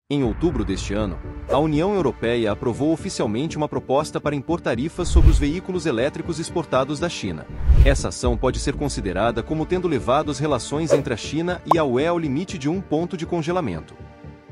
Em outubro deste ano, a União Europeia aprovou oficialmente uma proposta para impor tarifas sobre os veículos elétricos exportados da China. Essa ação pode ser considerada como tendo levado as relações entre a China e a UE ao limite de um ponto de congelamento.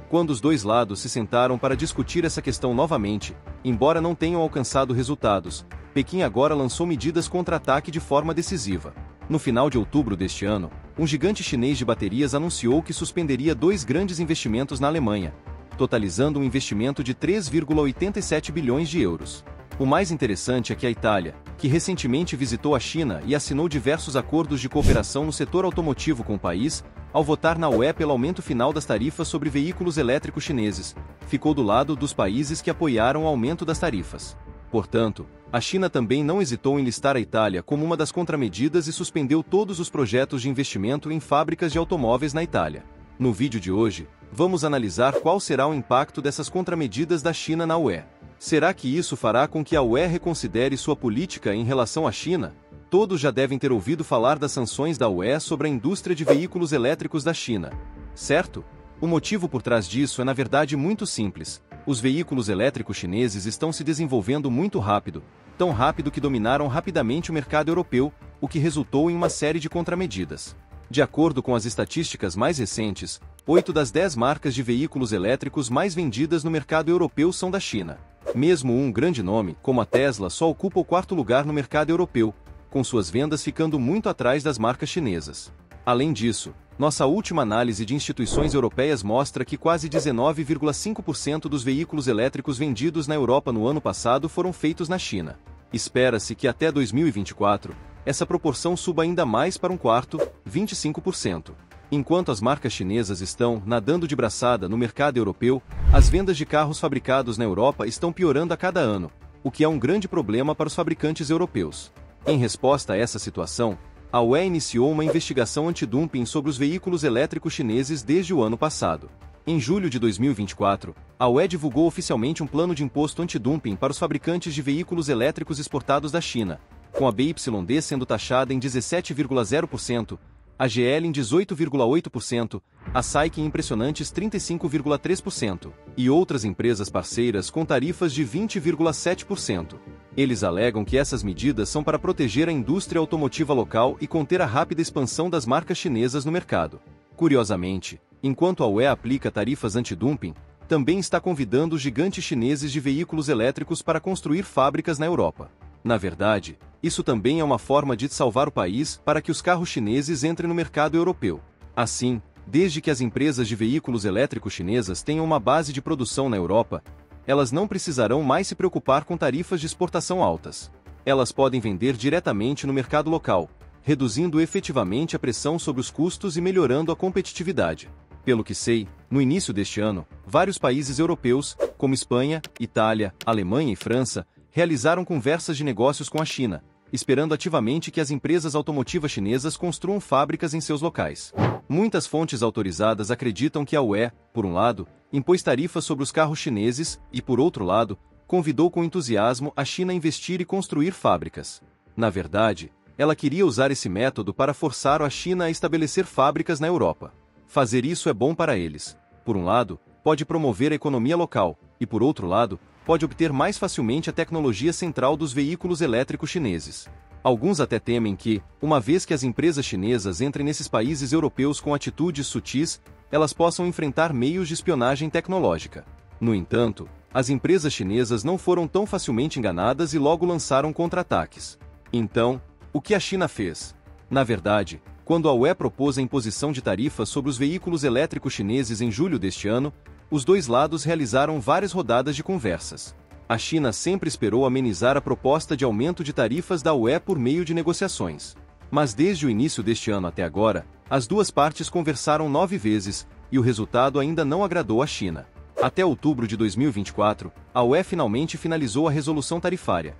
Quando os dois lados se sentaram para discutir essa questão novamente, embora não tenham alcançado resultados, Pequim agora lançou medidas contra-ataque de forma decisiva. No final de outubro deste ano, um gigante chinês de baterias anunciou que suspenderia 2 grandes investimentos na Alemanha, totalizando um investimento de 3,87 bilhões de euros. O mais interessante é que a Itália, que recentemente visitou a China e assinou diversos acordos de cooperação no setor automotivo com o país, ao votar na UE pelo aumento final das tarifas sobre veículos elétricos chineses, ficou do lado dos países que apoiaram o aumento das tarifas. Portanto, a China também não hesitou em listar a Itália como uma das contramedidas e suspendeu todos os projetos de investimento em fábricas de automóveis na Itália. No vídeo de hoje, vamos analisar qual será o impacto dessas contramedidas da China na UE. Será que isso fará com que a UE reconsidere sua política em relação à China? Todos já devem ter ouvido falar das sanções da UE sobre a indústria de veículos elétricos da China, certo? O motivo por trás disso é na verdade muito simples. Os veículos elétricos chineses estão se desenvolvendo muito rápido, tão rápido que dominaram rapidamente o mercado europeu, o que resultou em uma série de contramedidas. De acordo com as estatísticas mais recentes, 8 das 10 marcas de veículos elétricos mais vendidas no mercado europeu são da China. Mesmo um grande nome, como a Tesla, só ocupa o 4º lugar no mercado europeu, com suas vendas ficando muito atrás das marcas chinesas. Além disso, nossa última análise de instituições europeias mostra que quase 19,5% dos veículos elétricos vendidos na Europa no ano passado foram feitos na China. Espera-se que até 2024, essa proporção suba ainda mais para um quarto, 25%. Enquanto as marcas chinesas estão nadando de braçada no mercado europeu, as vendas de carros fabricados na Europa estão piorando a cada ano, o que é um grande problema para os fabricantes europeus. Em resposta a essa situação, a UE iniciou uma investigação antidumping sobre os veículos elétricos chineses desde o ano passado. Em julho de 2024, a UE divulgou oficialmente um plano de imposto antidumping para os fabricantes de veículos elétricos exportados da China, com a BYD sendo taxada em 17,0%, a GL em 18,8%, a SAIC em impressionantes 35,3%, e outras empresas parceiras com tarifas de 20,7%. Eles alegam que essas medidas são para proteger a indústria automotiva local e conter a rápida expansão das marcas chinesas no mercado. Curiosamente, enquanto a UE aplica tarifas antidumping, também está convidando os gigantes chineses de veículos elétricos para construir fábricas na Europa. Na verdade, isso também é uma forma de salvar o país para que os carros chineses entrem no mercado europeu. Assim, desde que as empresas de veículos elétricos chinesas tenham uma base de produção na Europa, elas não precisarão mais se preocupar com tarifas de exportação altas. Elas podem vender diretamente no mercado local, reduzindo efetivamente a pressão sobre os custos e melhorando a competitividade. Pelo que sei, no início deste ano, vários países europeus, como Espanha, Itália, Alemanha e França, realizaram conversas de negócios com a China, esperando ativamente que as empresas automotivas chinesas construam fábricas em seus locais. Muitas fontes autorizadas acreditam que a UE, por um lado, impôs tarifas sobre os carros chineses e, por outro lado, convidou com entusiasmo a China a investir e construir fábricas. Na verdade, ela queria usar esse método para forçar a China a estabelecer fábricas na Europa. Fazer isso é bom para eles. Por um lado, pode promover a economia local, e por outro lado, pode obter mais facilmente a tecnologia central dos veículos elétricos chineses. Alguns até temem que, uma vez que as empresas chinesas entrem nesses países europeus com atitudes sutis, elas possam enfrentar meios de espionagem tecnológica. No entanto, as empresas chinesas não foram tão facilmente enganadas e logo lançaram contra-ataques. Então, o que a China fez? Na verdade, quando a UE propôs a imposição de tarifas sobre os veículos elétricos chineses em julho deste ano, os dois lados realizaram várias rodadas de conversas. A China sempre esperou amenizar a proposta de aumento de tarifas da UE por meio de negociações. Mas desde o início deste ano até agora, as duas partes conversaram 9 vezes, e o resultado ainda não agradou à China. Até outubro de 2024, a UE finalmente finalizou a resolução tarifária.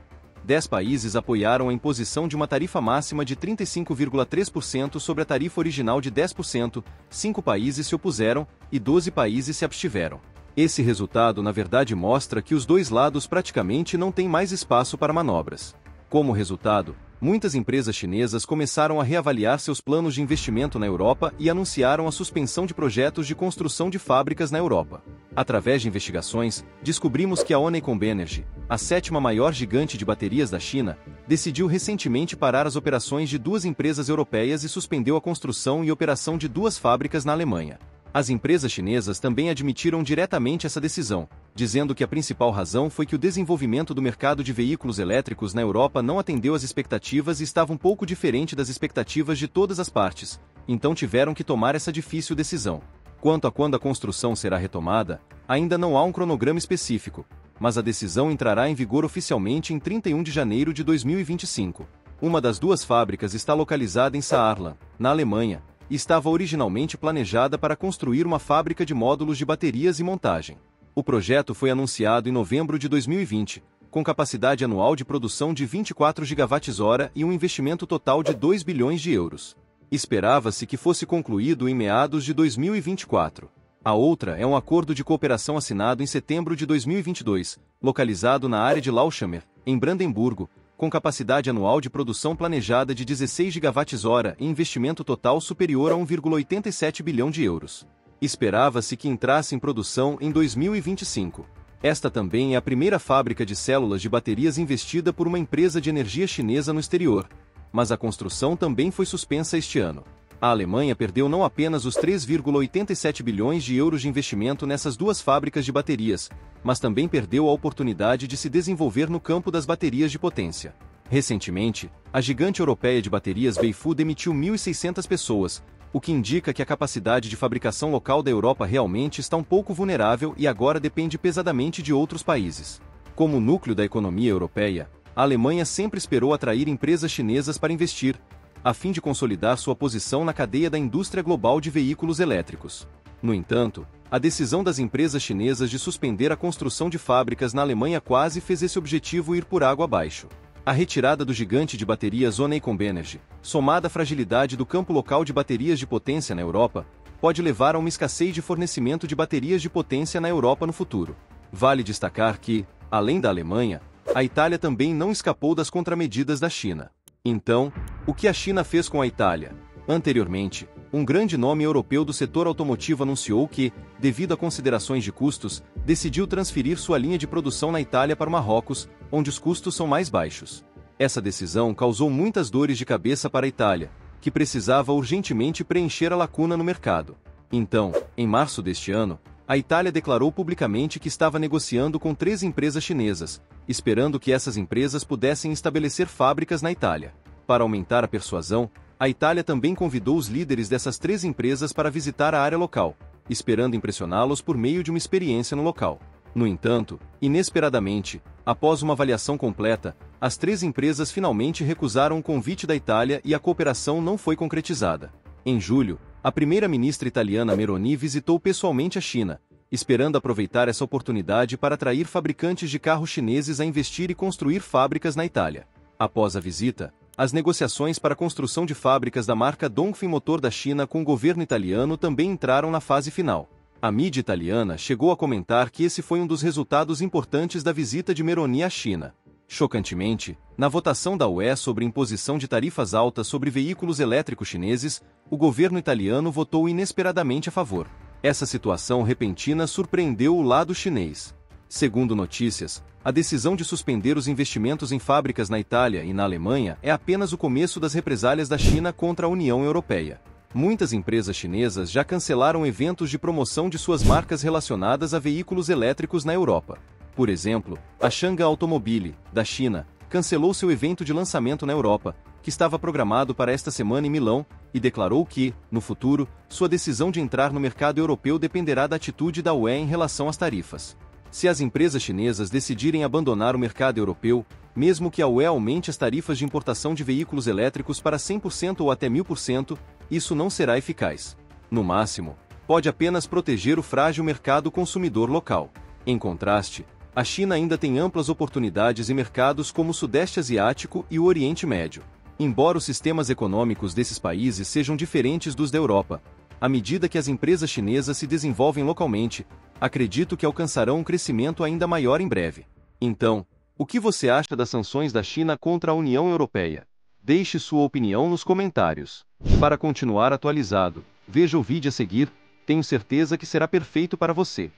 10 países apoiaram a imposição de uma tarifa máxima de 35,3% sobre a tarifa original de 10%, 5 países se opuseram e 12 países se abstiveram. Esse resultado na verdade mostra que os dois lados praticamente não têm mais espaço para manobras. Como resultado, muitas empresas chinesas começaram a reavaliar seus planos de investimento na Europa e anunciaram a suspensão de projetos de construção de fábricas na Europa. Através de investigações, descobrimos que a Honeycomb Energy, a sétima maior gigante de baterias da China, decidiu recentemente parar as operações de duas empresas europeias e suspendeu a construção e operação de duas fábricas na Alemanha. As empresas chinesas também admitiram diretamente essa decisão, dizendo que a principal razão foi que o desenvolvimento do mercado de veículos elétricos na Europa não atendeu às expectativas e estava um pouco diferente das expectativas de todas as partes, então tiveram que tomar essa difícil decisão. Quanto a quando a construção será retomada, ainda não há um cronograma específico, mas a decisão entrará em vigor oficialmente em 31 de janeiro de 2025. Uma das duas fábricas está localizada em Saarland, na Alemanha, e estava originalmente planejada para construir uma fábrica de módulos de baterias e montagem. O projeto foi anunciado em novembro de 2020, com capacidade anual de produção de 24 gigawatts-hora e um investimento total de 2 bilhões de euros. Esperava-se que fosse concluído em meados de 2024. A outra é um acordo de cooperação assinado em setembro de 2022, localizado na área de Lauchhammer, em Brandemburgo, com capacidade anual de produção planejada de 16 gigawatts-hora e investimento total superior a 1,87 bilhão de euros. Esperava-se que entrasse em produção em 2025. Esta também é a primeira fábrica de células de baterias investida por uma empresa de energia chinesa no exterior, mas a construção também foi suspensa este ano. A Alemanha perdeu não apenas os 3,87 bilhões de euros de investimento nessas duas fábricas de baterias, mas também perdeu a oportunidade de se desenvolver no campo das baterias de potência. Recentemente, a gigante europeia de baterias Weifu demitiu 1.600 pessoas, o que indica que a capacidade de fabricação local da Europa realmente está um pouco vulnerável e agora depende pesadamente de outros países. Como núcleo da economia europeia, a Alemanha sempre esperou atrair empresas chinesas para investir, a fim de consolidar sua posição na cadeia da indústria global de veículos elétricos. No entanto, a decisão das empresas chinesas de suspender a construção de fábricas na Alemanha quase fez esse objetivo ir por água abaixo. A retirada do gigante de baterias Honeycomb Energy, somada à fragilidade do campo local de baterias de potência na Europa, pode levar a uma escassez de fornecimento de baterias de potência na Europa no futuro. Vale destacar que, além da Alemanha, a Itália também não escapou das contramedidas da China. Então, o que a China fez com a Itália? Anteriormente, um grande nome europeu do setor automotivo anunciou que, devido a considerações de custos, decidiu transferir sua linha de produção na Itália para Marrocos, onde os custos são mais baixos. Essa decisão causou muitas dores de cabeça para a Itália, que precisava urgentemente preencher a lacuna no mercado. Então, em março deste ano, a Itália declarou publicamente que estava negociando com 3 empresas chinesas, esperando que essas empresas pudessem estabelecer fábricas na Itália. Para aumentar a persuasão, a Itália também convidou os líderes dessas 3 empresas para visitar a área local, esperando impressioná-los por meio de uma experiência no local. No entanto, inesperadamente, após uma avaliação completa, as 3 empresas finalmente recusaram o convite da Itália e a cooperação não foi concretizada. Em julho, a primeira-ministra italiana Meloni visitou pessoalmente a China, esperando aproveitar essa oportunidade para atrair fabricantes de carros chineses a investir e construir fábricas na Itália. Após a visita, as negociações para a construção de fábricas da marca Dongfeng Motor da China com o governo italiano também entraram na fase final. A mídia italiana chegou a comentar que esse foi um dos resultados importantes da visita de Meloni à China. Chocantemente, na votação da UE sobre imposição de tarifas altas sobre veículos elétricos chineses, o governo italiano votou inesperadamente a favor. Essa situação repentina surpreendeu o lado chinês. Segundo notícias, a decisão de suspender os investimentos em fábricas na Itália e na Alemanha é apenas o começo das represálias da China contra a União Europeia. Muitas empresas chinesas já cancelaram eventos de promoção de suas marcas relacionadas a veículos elétricos na Europa. Por exemplo, a Changan Automobile, da China, cancelou seu evento de lançamento na Europa, que estava programado para esta semana em Milão, e declarou que, no futuro, sua decisão de entrar no mercado europeu dependerá da atitude da UE em relação às tarifas. Se as empresas chinesas decidirem abandonar o mercado europeu, mesmo que a UE aumente as tarifas de importação de veículos elétricos para 100% ou até 1000%, isso não será eficaz. No máximo, pode apenas proteger o frágil mercado consumidor local. Em contraste, a China ainda tem amplas oportunidades em mercados como o Sudeste Asiático e o Oriente Médio. Embora os sistemas econômicos desses países sejam diferentes dos da Europa, à medida que as empresas chinesas se desenvolvem localmente, acredito que alcançarão um crescimento ainda maior em breve. Então, o que você acha das sanções da China contra a União Europeia? Deixe sua opinião nos comentários. Para continuar atualizado, veja o vídeo a seguir, tenho certeza que será perfeito para você.